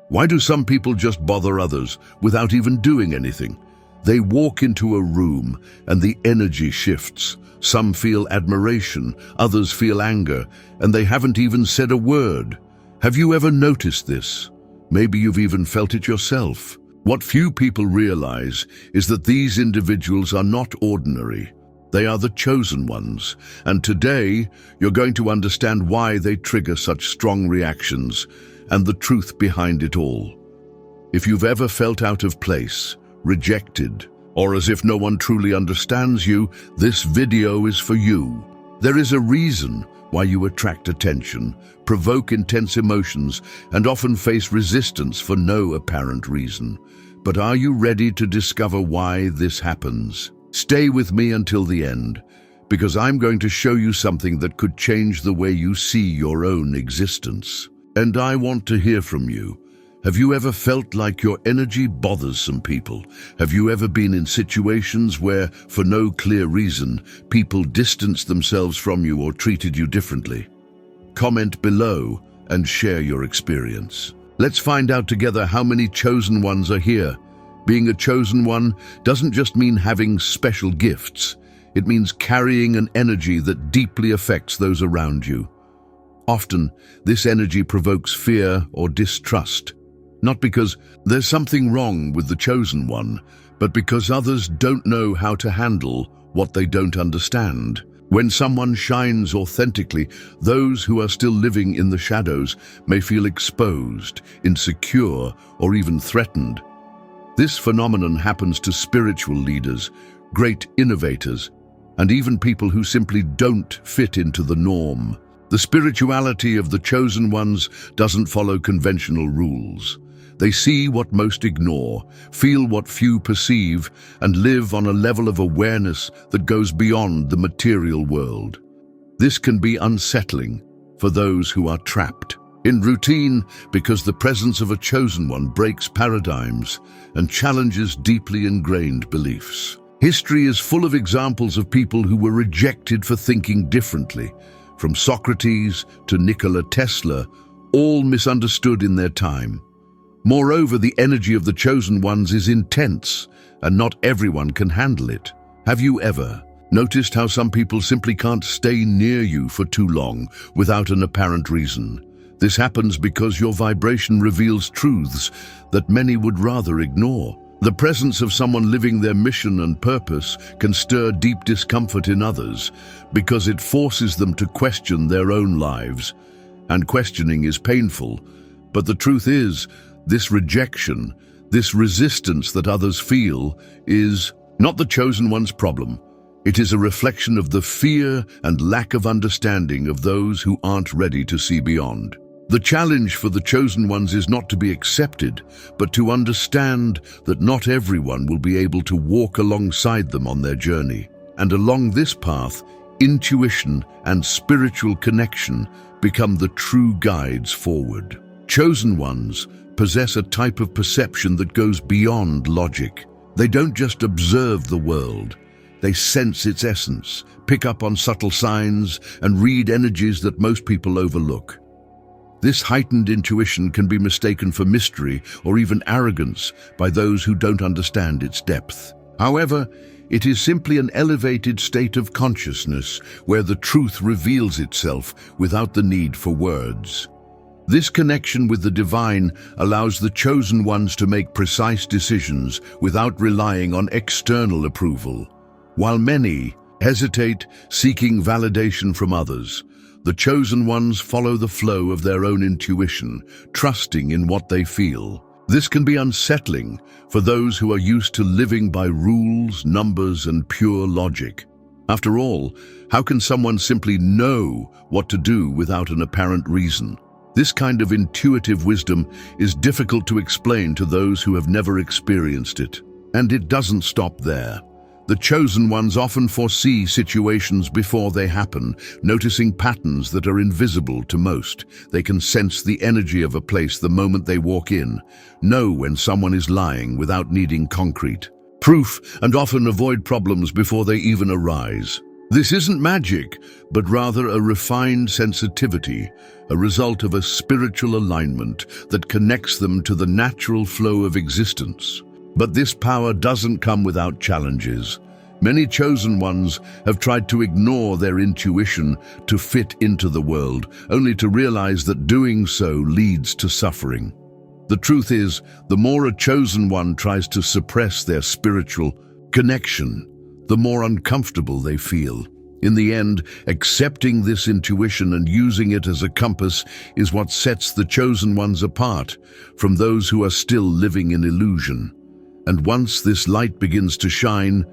Why do some people just bother others without even doing anything? They walk into a room and the energy shifts. Some feel admiration, others feel anger, and they haven't even said a word. Have you ever noticed this? Maybe you've even felt it yourself. What few people realize is that these individuals are not ordinary. They are the chosen ones, and today you're going to understand why they trigger such strong reactions and the truth behind it all. If you've ever felt out of place, rejected, or as if no one truly understands you, this video is for you. There is a reason why you attract attention, provoke intense emotions, and often face resistance for no apparent reason. But are you ready to discover why this happens? Stay with me until the end, because I'm going to show you something that could change the way you see your own existence. And I want to hear from you. Have you ever felt like your energy bothers some people? Have you ever been in situations where, for no clear reason, people distanced themselves from you or treated you differently? Comment below and share your experience. Let's find out together how many chosen ones are here. Being a chosen one doesn't just mean having special gifts. It means carrying an energy that deeply affects those around you. Often, this energy provokes fear or distrust, not because there's something wrong with the chosen one, but because others don't know how to handle what they don't understand. When someone shines authentically, those who are still living in the shadows may feel exposed, insecure, or even threatened. This phenomenon happens to spiritual leaders, great innovators, and even people who simply don't fit into the norm. The spirituality of the chosen ones doesn't follow conventional rules. They see what most ignore, feel what few perceive, and live on a level of awareness that goes beyond the material world. This can be unsettling for those who are trapped in routine, because the presence of a chosen one breaks paradigms and challenges deeply ingrained beliefs. History is full of examples of people who were rejected for thinking differently. From Socrates to Nikola Tesla, all misunderstood in their time. Moreover, the energy of the chosen ones is intense, and not everyone can handle it. Have you ever noticed how some people simply can't stay near you for too long without an apparent reason? This happens because your vibration reveals truths that many would rather ignore. The presence of someone living their mission and purpose can stir deep discomfort in others because it forces them to question their own lives. And questioning is painful. But the truth is, this rejection, this resistance that others feel, is not the chosen one's problem. It is a reflection of the fear and lack of understanding of those who aren't ready to see beyond. The challenge for the chosen ones is not to be accepted, but to understand that not everyone will be able to walk alongside them on their journey. And along this path, intuition and spiritual connection become the true guides forward. Chosen ones possess a type of perception that goes beyond logic. They don't just observe the world. They sense its essence, pick up on subtle signs, and read energies that most people overlook. This heightened intuition can be mistaken for mystery or even arrogance by those who don't understand its depth. However, it is simply an elevated state of consciousness where the truth reveals itself without the need for words. This connection with the divine allows the chosen ones to make precise decisions without relying on external approval. While many hesitate, seeking validation from others, the chosen ones follow the flow of their own intuition, trusting in what they feel. This can be unsettling for those who are used to living by rules, numbers, and pure logic. After all, how can someone simply know what to do without an apparent reason? This kind of intuitive wisdom is difficult to explain to those who have never experienced it. And it doesn't stop there. The chosen ones often foresee situations before they happen, noticing patterns that are invisible to most. They can sense the energy of a place the moment they walk in, know when someone is lying without needing concrete proof, and often avoid problems before they even arise. This isn't magic, but rather a refined sensitivity, a result of a spiritual alignment that connects them to the natural flow of existence. But this power doesn't come without challenges. Many chosen ones have tried to ignore their intuition to fit into the world, only to realize that doing so leads to suffering. The truth is, the more a chosen one tries to suppress their spiritual connection, the more uncomfortable they feel. In the end, accepting this intuition and using it as a compass is what sets the chosen ones apart from those who are still living in illusion. And once this light begins to shine,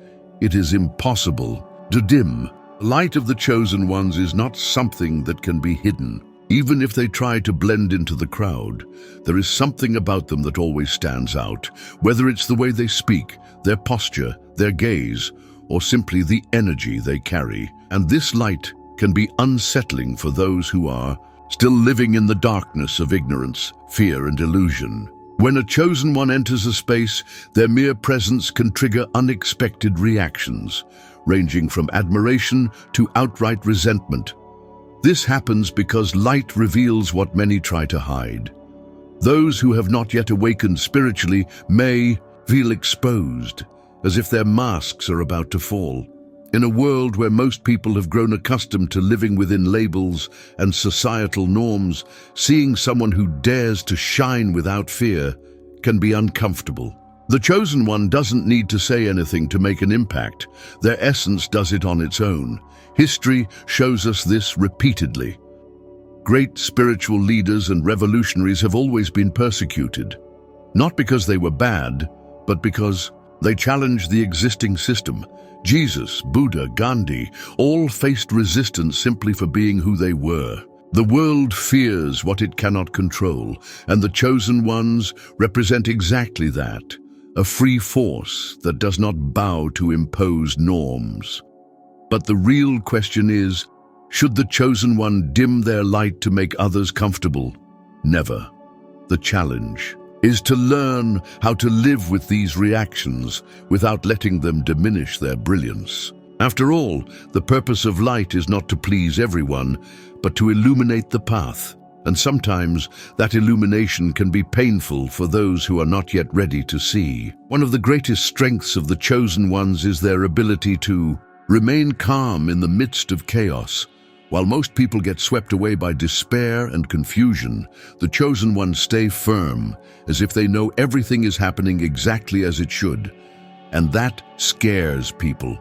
it is impossible to dim. The light of the chosen ones is not something that can be hidden. Even if they try to blend into the crowd, there is something about them that always stands out, whether it's the way they speak, their posture, their gaze, or simply the energy they carry. And this light can be unsettling for those who are still living in the darkness of ignorance, fear, and illusion. When a chosen one enters a space, their mere presence can trigger unexpected reactions, ranging from admiration to outright resentment. This happens because light reveals what many try to hide. Those who have not yet awakened spiritually may feel exposed, as if their masks are about to fall. In a world where most people have grown accustomed to living within labels and societal norms, seeing someone who dares to shine without fear can be uncomfortable. The chosen one doesn't need to say anything to make an impact. Their essence does it on its own. History shows us this repeatedly. Great spiritual leaders and revolutionaries have always been persecuted, not because they were bad, but because they challenged the existing system. Jesus, Buddha, Gandhi, all faced resistance simply for being who they were. The world fears what it cannot control, and the chosen ones represent exactly that, a free force that does not bow to imposed norms. But the real question is, should the chosen one dim their light to make others comfortable? Never. The challenge is to learn how to live with these reactions without letting them diminish their brilliance. After all, the purpose of light is not to please everyone, but to illuminate the path. And sometimes that illumination can be painful for those who are not yet ready to see. One of the greatest strengths of the chosen ones is their ability to remain calm in the midst of chaos. While most people get swept away by despair and confusion, the chosen ones stay firm, as if they know everything is happening exactly as it should. And that scares people.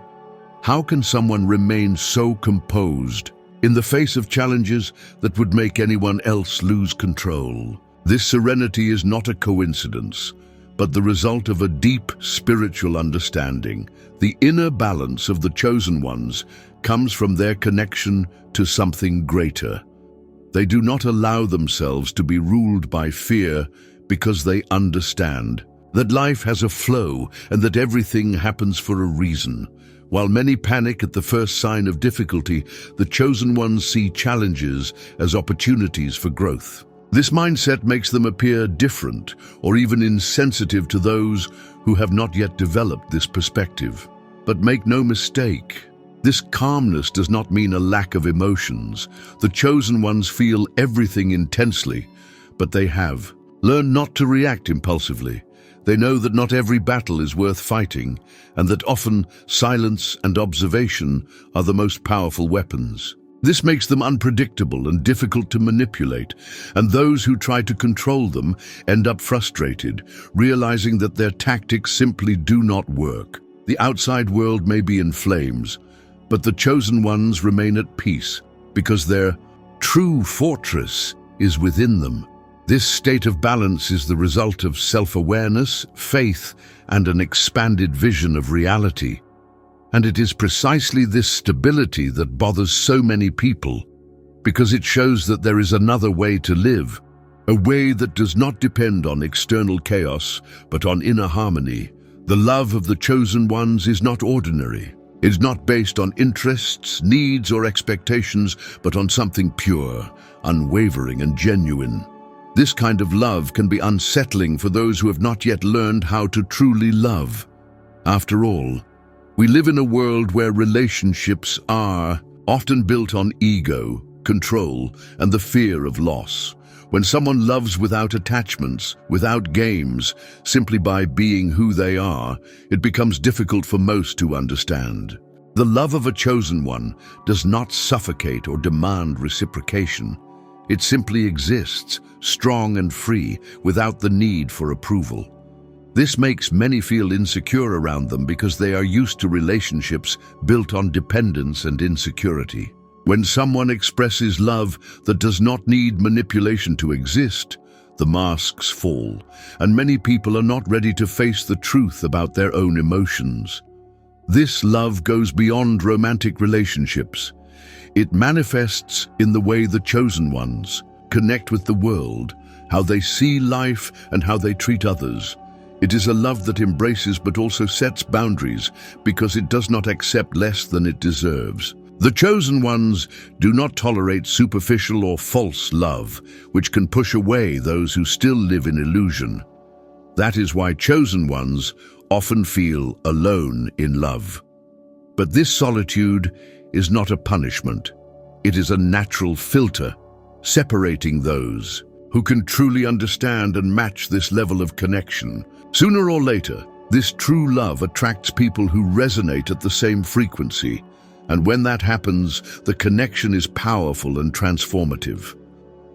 How can someone remain so composed in the face of challenges that would make anyone else lose control? This serenity is not a coincidence, but the result of a deep spiritual understanding. The inner balance of the chosen ones comes from their connection to something greater. They do not allow themselves to be ruled by fear because they understand that life has a flow and that everything happens for a reason. While many panic at the first sign of difficulty, the chosen ones see challenges as opportunities for growth. This mindset makes them appear different or even insensitive to those who have not yet developed this perspective. But make no mistake, this calmness does not mean a lack of emotions. The chosen ones feel everything intensely, but they have learned not to react impulsively. They know that not every battle is worth fighting, and that often silence and observation are the most powerful weapons. This makes them unpredictable and difficult to manipulate, and those who try to control them end up frustrated, realizing that their tactics simply do not work. The outside world may be in flames, but the chosen ones remain at peace because their true fortress is within them. This state of balance is the result of self-awareness, faith, and an expanded vision of reality. And it is precisely this stability that bothers so many people, because it shows that there is another way to live, a way that does not depend on external chaos, but on inner harmony. The love of the chosen ones is not ordinary. It is not based on interests, needs, or expectations, but on something pure, unwavering, and genuine. This kind of love can be unsettling for those who have not yet learned how to truly love. After all, We live in a world where relationships are often built on ego, control, and the fear of loss. When someone loves without attachments, without games, simply by being who they are, it becomes difficult for most to understand. The love of a chosen one does not suffocate or demand reciprocation. It simply exists, strong and free, without the need for approval. This makes many feel insecure around them because they are used to relationships built on dependence and insecurity. When someone expresses love that does not need manipulation to exist, the masks fall, and many people are not ready to face the truth about their own emotions. This love goes beyond romantic relationships. It manifests in the way the chosen ones connect with the world, how they see life and how they treat others. It is a love that embraces but also sets boundaries because it does not accept less than it deserves. The chosen ones do not tolerate superficial or false love, which can push away those who still live in illusion. That is why chosen ones often feel alone in love. But this solitude is not a punishment. It is a natural filter, separating those who can truly understand and match this level of connection. Sooner or later, this true love attracts people who resonate at the same frequency, and when that happens, the connection is powerful and transformative.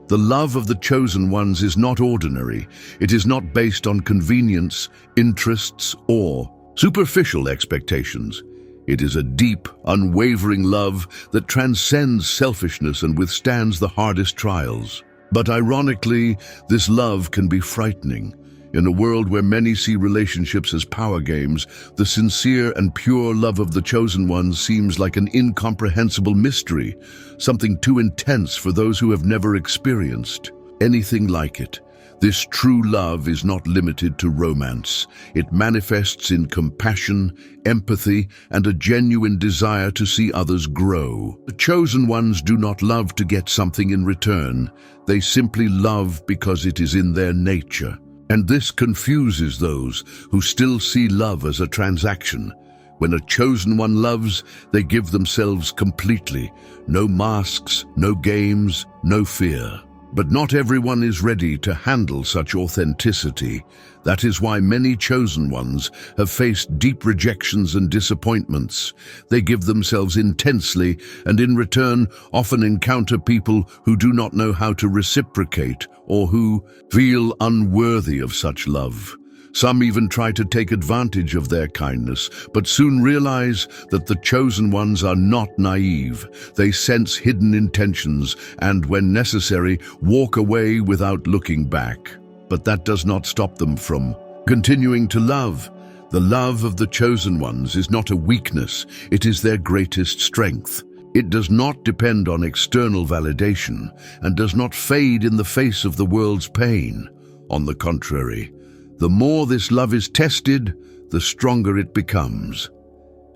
The love of the chosen ones is not ordinary. It is not based on convenience, interests, or superficial expectations. It is a deep, unwavering love that transcends selfishness and withstands the hardest trials. But ironically, this love can be frightening. In a world where many see relationships as power games, the sincere and pure love of the chosen ones seems like an incomprehensible mystery, something too intense for those who have never experienced anything like it. This true love is not limited to romance. It manifests in compassion, empathy, and a genuine desire to see others grow. The chosen ones do not love to get something in return. They simply love because it is in their nature. And this confuses those who still see love as a transaction. When a chosen one loves, they give themselves completely. No masks, no games, no fear. But not everyone is ready to handle such authenticity. That is why many chosen ones have faced deep rejections and disappointments. They give themselves intensely and in return often encounter people who do not know how to reciprocate or who feel unworthy of such love. Some even try to take advantage of their kindness, but soon realize that the chosen ones are not naive. They sense hidden intentions and, when necessary, walk away without looking back. But that does not stop them from continuing to love. The love of the chosen ones is not a weakness, it is their greatest strength. It does not depend on external validation and does not fade in the face of the world's pain. On the contrary, the more this love is tested, the stronger it becomes.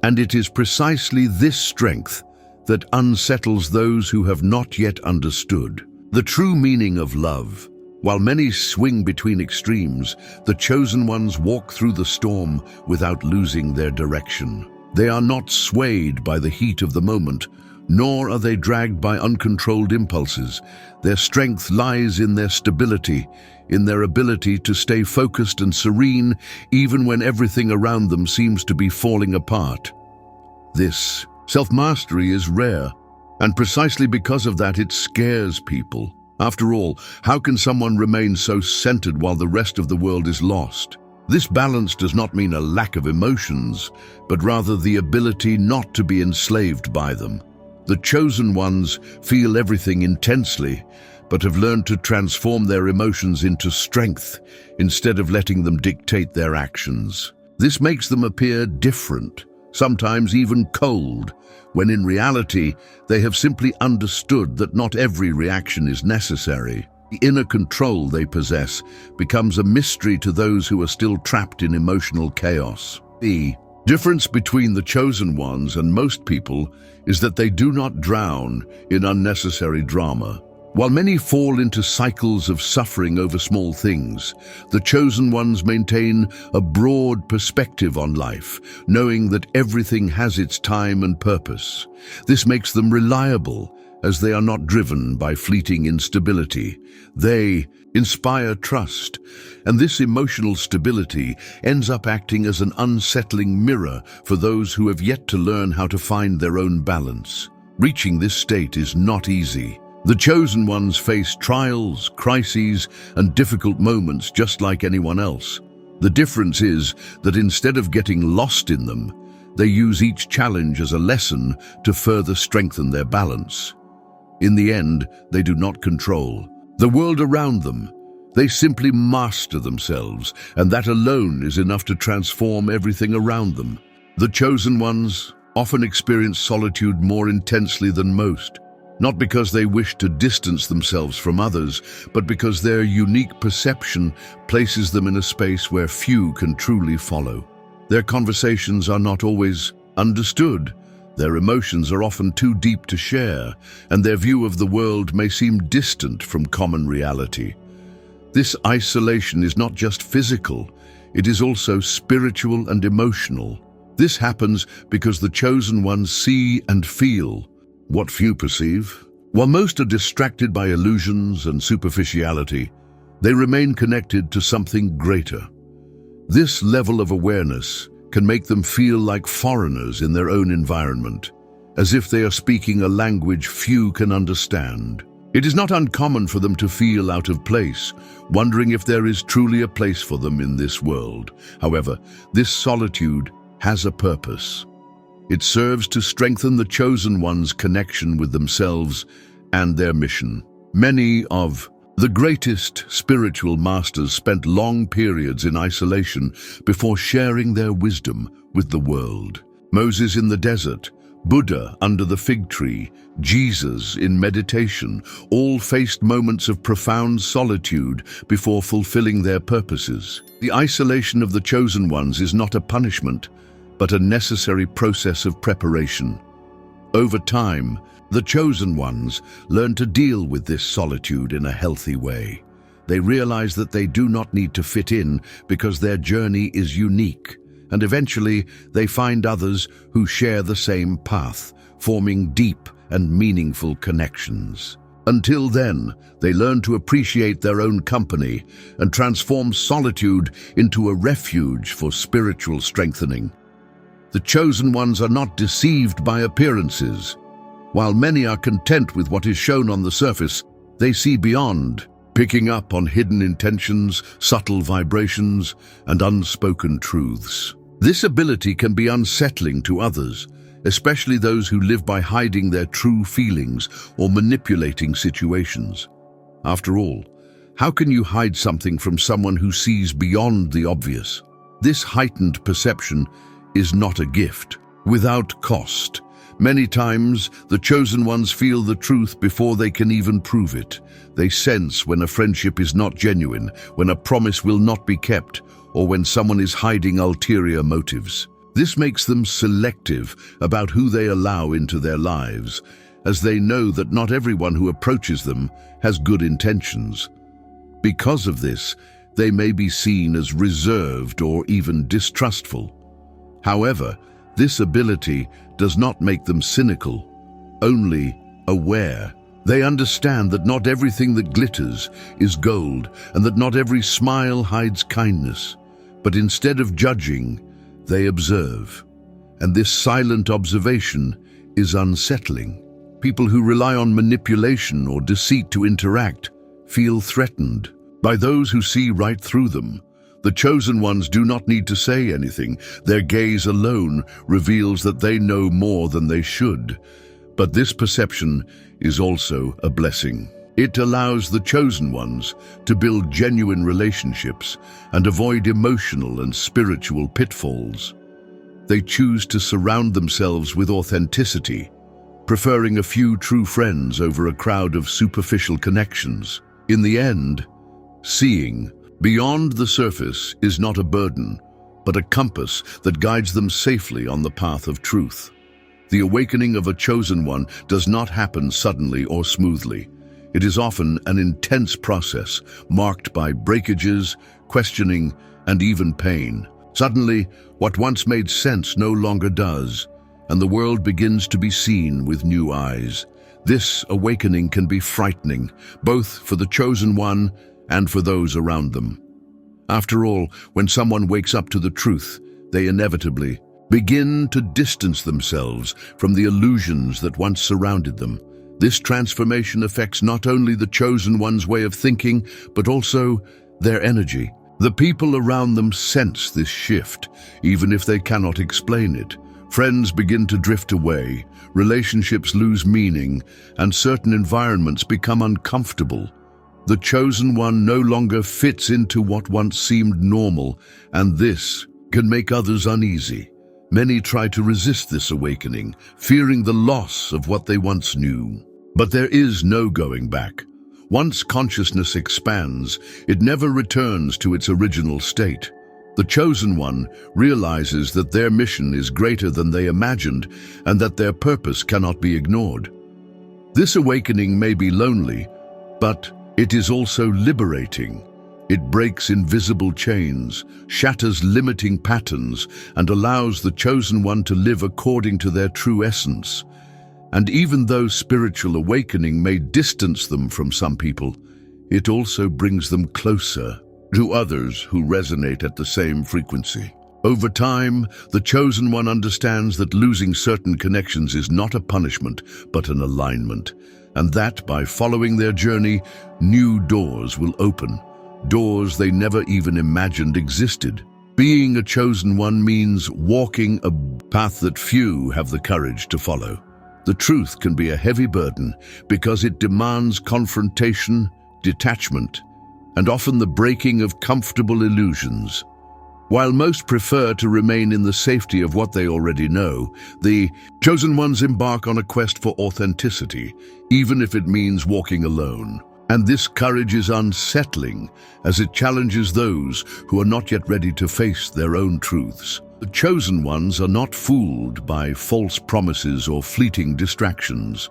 And it is precisely this strength that unsettles those who have not yet understood the true meaning of love. While many swing between extremes, the chosen ones walk through the storm without losing their direction. They are not swayed by the heat of the moment, nor are they dragged by uncontrolled impulses. Their strength lies in their stability, in their ability to stay focused and serene even when everything around them seems to be falling apart. This self-mastery is rare, and precisely because of that it scares people. After all, how can someone remain so centered while the rest of the world is lost? This balance does not mean a lack of emotions, but rather the ability not to be enslaved by them. The chosen ones feel everything intensely, but have learned to transform their emotions into strength instead of letting them dictate their actions. This makes them appear different, sometimes even cold, when in reality they have simply understood that not every reaction is necessary. The inner control they possess becomes a mystery to those who are still trapped in emotional chaos. The difference between the chosen ones and most people is that they do not drown in unnecessary drama. While many fall into cycles of suffering over small things, the chosen ones maintain a broad perspective on life, knowing that everything has its time and purpose. This makes them reliable, as they are not driven by fleeting instability. They inspire trust, and this emotional stability ends up acting as an unsettling mirror for those who have yet to learn how to find their own balance. Reaching this state is not easy. The chosen ones face trials, crises, and difficult moments just like anyone else. The difference is that instead of getting lost in them, they use each challenge as a lesson to further strengthen their balance. In the end, they do not control the world around them. They simply master themselves, and that alone is enough to transform everything around them. The chosen ones often experience solitude more intensely than most, not because they wish to distance themselves from others, but because their unique perception places them in a space where few can truly follow. Their conversations are not always understood. Their emotions are often too deep to share, and their view of the world may seem distant from common reality. This isolation is not just physical, it is also spiritual and emotional. This happens because the chosen ones see and feel what few perceive. While most are distracted by illusions and superficiality, they remain connected to something greater. This level of awareness can make them feel like foreigners in their own environment, as if they are speaking a language few can understand. It is not uncommon for them to feel out of place, wondering if there is truly a place for them in this world. However, this solitude has a purpose. It serves to strengthen the chosen one's connection with themselves and their mission. Many of the greatest spiritual masters spent long periods in isolation before sharing their wisdom with the world. Moses in the desert, Buddha under the fig tree, Jesus in meditation, all faced moments of profound solitude before fulfilling their purposes. The isolation of the chosen ones is not a punishment, but a necessary process of preparation. Over time, the chosen ones learn to deal with this solitude in a healthy way. They realize that they do not need to fit in because their journey is unique, and eventually they find others who share the same path, forming deep and meaningful connections. Until then, they learn to appreciate their own company and transform solitude into a refuge for spiritual strengthening. The chosen ones are not deceived by appearances. While many are content with what is shown on the surface, they see beyond, picking up on hidden intentions, subtle vibrations, and unspoken truths. This ability can be unsettling to others, especially those who live by hiding their true feelings or manipulating situations. After all, how can you hide something from someone who sees beyond the obvious? This heightened perception is not a gift, without cost. Many times, the chosen ones feel the truth before they can even prove it. They sense when a friendship is not genuine, when a promise will not be kept, or when someone is hiding ulterior motives. This makes them selective about who they allow into their lives, as they know that not everyone who approaches them has good intentions. Because of this, they may be seen as reserved or even distrustful. However, this ability does not make them cynical, only aware. They understand that not everything that glitters is gold, and that not every smile hides kindness. But instead of judging, they observe. And this silent observation is unsettling. People who rely on manipulation or deceit to interact feel threatened by those who see right through them. The chosen ones do not need to say anything. Their gaze alone reveals that they know more than they should. But this perception is also a blessing. It allows the chosen ones to build genuine relationships and avoid emotional and spiritual pitfalls. They choose to surround themselves with authenticity, preferring a few true friends over a crowd of superficial connections. In the end, seeing beyond the surface is not a burden, but a compass that guides them safely on the path of truth. The awakening of a chosen one does not happen suddenly or smoothly. It is often an intense process, marked by breakages, questioning, and even pain. Suddenly, what once made sense no longer does, and the world begins to be seen with new eyes. This awakening can be frightening, both for the chosen one and for those around them. After all, when someone wakes up to the truth, they inevitably begin to distance themselves from the illusions that once surrounded them. This transformation affects not only the chosen one's way of thinking, but also their energy. The people around them sense this shift, even if they cannot explain it. Friends begin to drift away, relationships lose meaning, and certain environments become uncomfortable. The chosen one no longer fits into what once seemed normal, and this can make others uneasy. Many try to resist this awakening, fearing the loss of what they once knew. But there is no going back. Once consciousness expands, it never returns to its original state. The chosen one realizes that their mission is greater than they imagined and that their purpose cannot be ignored. This awakening may be lonely, but it is also liberating. It breaks invisible chains, shatters limiting patterns, and allows the chosen one to live according to their true essence. And even though spiritual awakening may distance them from some people, it also brings them closer to others who resonate at the same frequency. Over time, the chosen one understands that losing certain connections is not a punishment, but an alignment, and that by following their journey, new doors will open, doors they never even imagined existed. Being a chosen one means walking a path that few have the courage to follow. The truth can be a heavy burden because it demands confrontation, detachment, and often the breaking of comfortable illusions. While most prefer to remain in the safety of what they already know, the chosen ones embark on a quest for authenticity, even if it means walking alone. And this courage is unsettling as it challenges those who are not yet ready to face their own truths. The chosen ones are not fooled by false promises or fleeting distractions.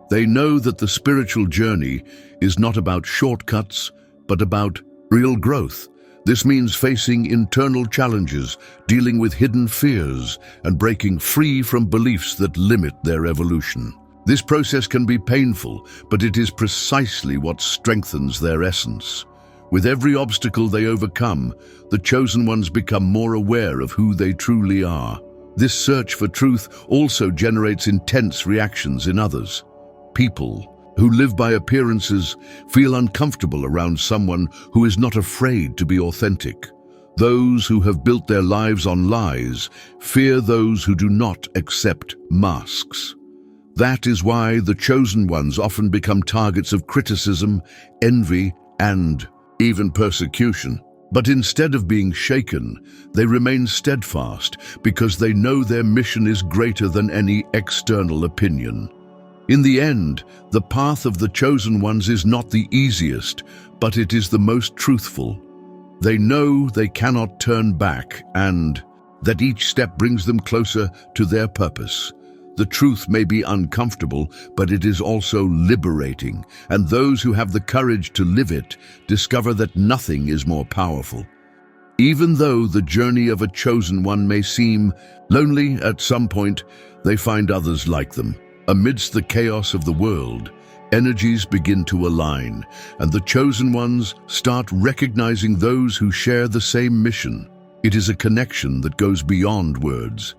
They know that the spiritual journey is not about shortcuts, but about real growth. This means facing internal challenges, dealing with hidden fears, and breaking free from beliefs that limit their evolution. This process can be painful, but it is precisely what strengthens their essence. With every obstacle they overcome, the chosen ones become more aware of who they truly are. This search for truth also generates intense reactions in others. People who live by appearances feel uncomfortable around someone who is not afraid to be authentic. Those who have built their lives on lies fear those who do not accept masks. That is why the chosen ones often become targets of criticism, envy, and even persecution. But instead of being shaken, they remain steadfast because they know their mission is greater than any external opinion. In the end, the path of the chosen ones is not the easiest, but it is the most truthful. They know they cannot turn back and that each step brings them closer to their purpose. The truth may be uncomfortable, but it is also liberating, and those who have the courage to live it discover that nothing is more powerful. Even though the journey of a chosen one may seem lonely at some point, they find others like them. Amidst the chaos of the world, energies begin to align, and the chosen ones start recognizing those who share the same mission. It is a connection that goes beyond words,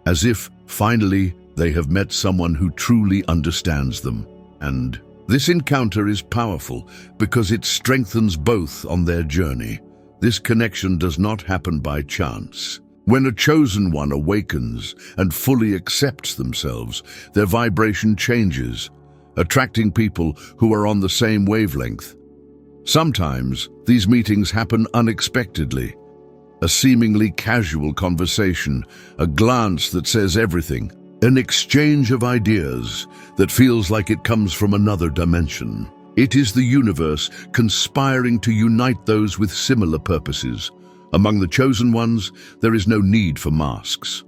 as if, finally, they have met someone who truly understands them. And this encounter is powerful because it strengthens both on their journey. This connection does not happen by chance. When a chosen one awakens and fully accepts themselves, their vibration changes, attracting people who are on the same wavelength. Sometimes these meetings happen unexpectedly. A seemingly casual conversation, a glance that says everything, an exchange of ideas that feels like it comes from another dimension. It is the universe conspiring to unite those with similar purposes. Among the chosen ones, there is no need for masks.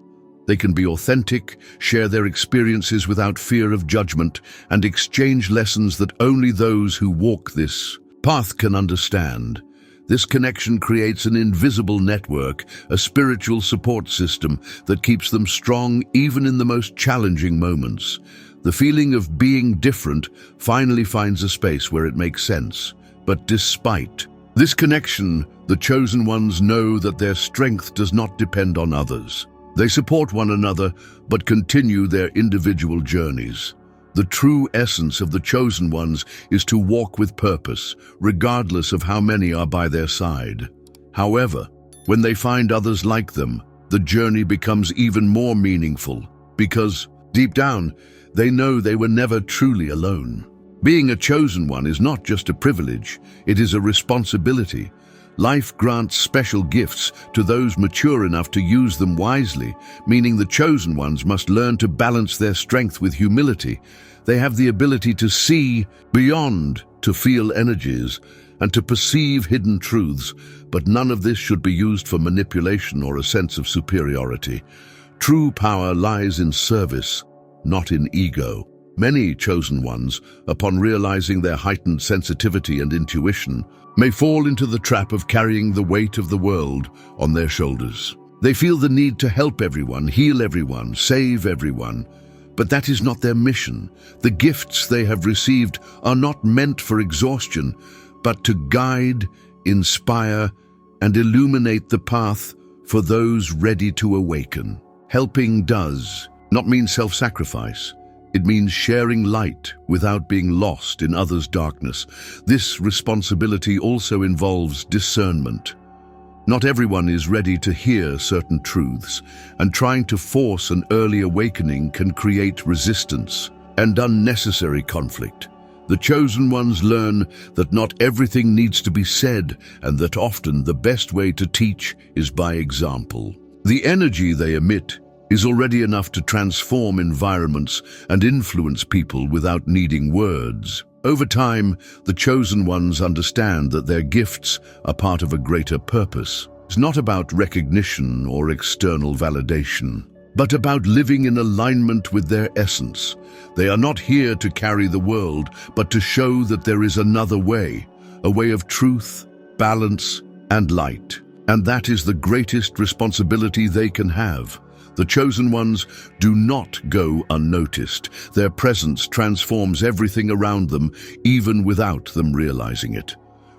They can be authentic, share their experiences without fear of judgment, and exchange lessons that only those who walk this path can understand. This connection creates an invisible network, a spiritual support system that keeps them strong even in the most challenging moments. The feeling of being different finally finds a space where it makes sense. But despite this connection, the chosen ones know that their strength does not depend on others. They support one another, but continue their individual journeys. The true essence of the chosen ones is to walk with purpose, regardless of how many are by their side. However, when they find others like them, the journey becomes even more meaningful, because, deep down, they know they were never truly alone. Being a chosen one is not just a privilege, it is a responsibility. Life grants special gifts to those mature enough to use them wisely, meaning the chosen ones must learn to balance their strength with humility. They have the ability to see beyond, to feel energies, and to perceive hidden truths, but none of this should be used for manipulation or a sense of superiority. True power lies in service, not in ego. Many chosen ones, upon realizing their heightened sensitivity and intuition, may fall into the trap of carrying the weight of the world on their shoulders. They feel the need to help everyone, heal everyone, save everyone, but that is not their mission. The gifts they have received are not meant for exhaustion, but to guide, inspire, and illuminate the path for those ready to awaken. Helping does not mean self-sacrifice. It means sharing light without being lost in others' darkness. This responsibility also involves discernment. Not everyone is ready to hear certain truths, and trying to force an early awakening can create resistance and unnecessary conflict. The chosen ones learn that not everything needs to be said, and that often the best way to teach is by example. The energy they emit is already enough to transform environments and influence people without needing words. Over time, the chosen ones understand that their gifts are part of a greater purpose. It's not about recognition or external validation, but about living in alignment with their essence. They are not here to carry the world, but to show that there is another way, a way of truth, balance, and light. And that is the greatest responsibility they can have. The chosen ones do not go unnoticed. Their presence transforms everything around them, even without them realizing it.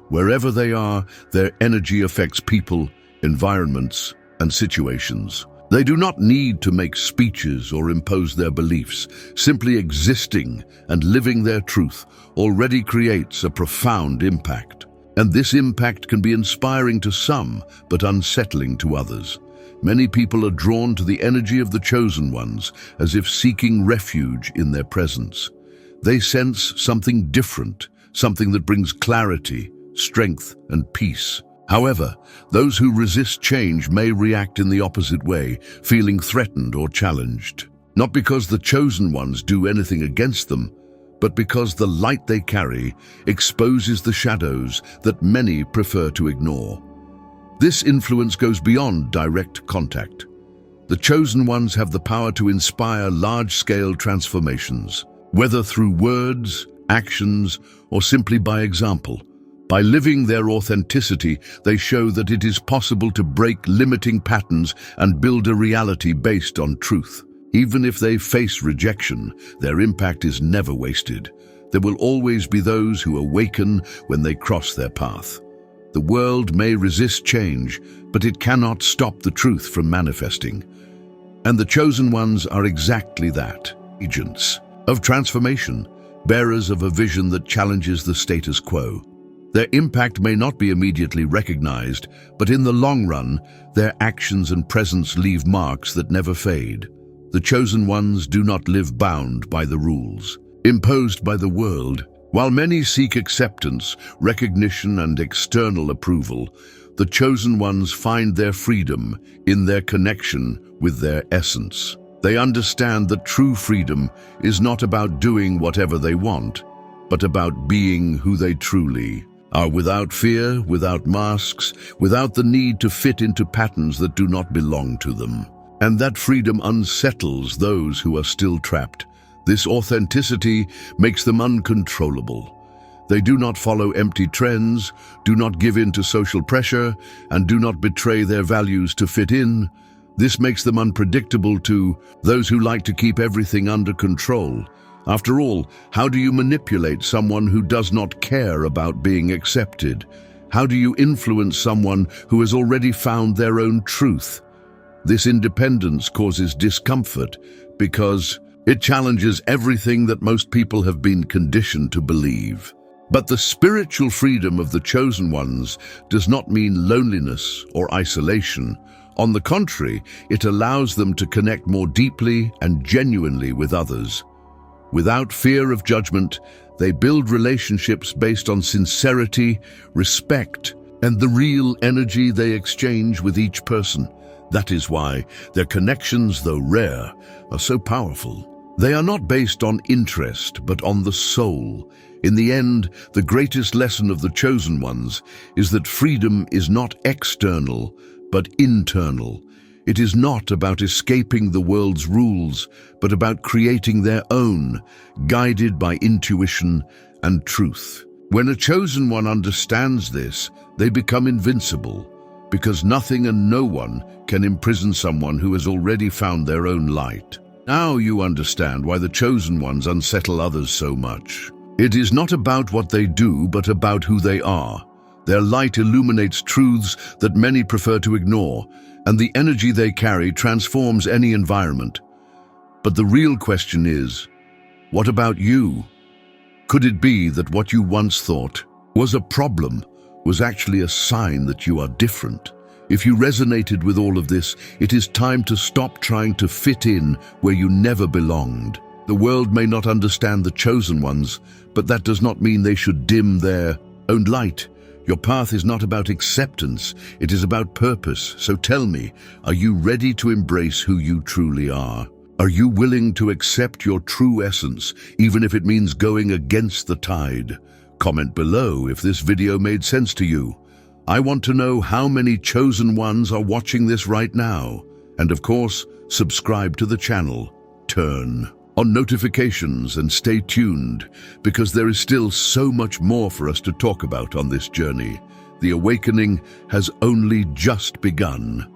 Wherever they are, their energy affects people, environments, and situations. They do not need to make speeches or impose their beliefs. Simply existing and living their truth already creates a profound impact. And this impact can be inspiring to some, but unsettling to others. Many people are drawn to the energy of the chosen ones, as if seeking refuge in their presence. They sense something different, something that brings clarity, strength, and peace. However, those who resist change may react in the opposite way, feeling threatened or challenged. Not because the chosen ones do anything against them, but because the light they carry exposes the shadows that many prefer to ignore. This influence goes beyond direct contact. The chosen ones have the power to inspire large-scale transformations, whether through words, actions, or simply by example. By living their authenticity, they show that it is possible to break limiting patterns and build a reality based on truth. Even if they face rejection, their impact is never wasted. There will always be those who awaken when they cross their path. The world may resist change, but it cannot stop the truth from manifesting. And the chosen ones are exactly that, agents of transformation, bearers of a vision that challenges the status quo. Their impact may not be immediately recognized, but in the long run, their actions and presence leave marks that never fade. The chosen ones do not live bound by the rules imposed by the world. While many seek acceptance, recognition, and external approval, the chosen ones find their freedom in their connection with their essence. They understand that true freedom is not about doing whatever they want, but about being who they truly are, without fear, without masks, without the need to fit into patterns that do not belong to them. And that freedom unsettles those who are still trapped. This authenticity makes them uncontrollable. They do not follow empty trends, do not give in to social pressure, and do not betray their values to fit in. This makes them unpredictable to those who like to keep everything under control. After all, how do you manipulate someone who does not care about being accepted? How do you influence someone who has already found their own truth? This independence causes discomfort because it challenges everything that most people have been conditioned to believe. But the spiritual freedom of the chosen ones does not mean loneliness or isolation. On the contrary, it allows them to connect more deeply and genuinely with others. Without fear of judgment, they build relationships based on sincerity, respect, and the real energy they exchange with each person. That is why their connections, though rare, are so powerful. They are not based on interest, but on the soul. In the end, the greatest lesson of the chosen ones is that freedom is not external, but internal. It is not about escaping the world's rules, but about creating their own, guided by intuition and truth. When a chosen one understands this, they become invincible, because nothing and no one can imprison someone who has already found their own light. Now you understand why the chosen ones unsettle others so much. It is not about what they do, but about who they are. Their light illuminates truths that many prefer to ignore, and the energy they carry transforms any environment. But the real question is, what about you? Could it be that what you once thought was a problem was actually a sign that you are different? If you resonated with all of this, it is time to stop trying to fit in where you never belonged. The world may not understand the chosen ones, but that does not mean they should dim their own light. Your path is not about acceptance, it is about purpose. So tell me, are you ready to embrace who you truly are? Are you willing to accept your true essence, even if it means going against the tide? Comment below if this video made sense to you. I want to know how many chosen ones are watching this right now. And of course, subscribe to the channel. Turn on notifications and stay tuned, because there is still so much more for us to talk about on this journey. The awakening has only just begun.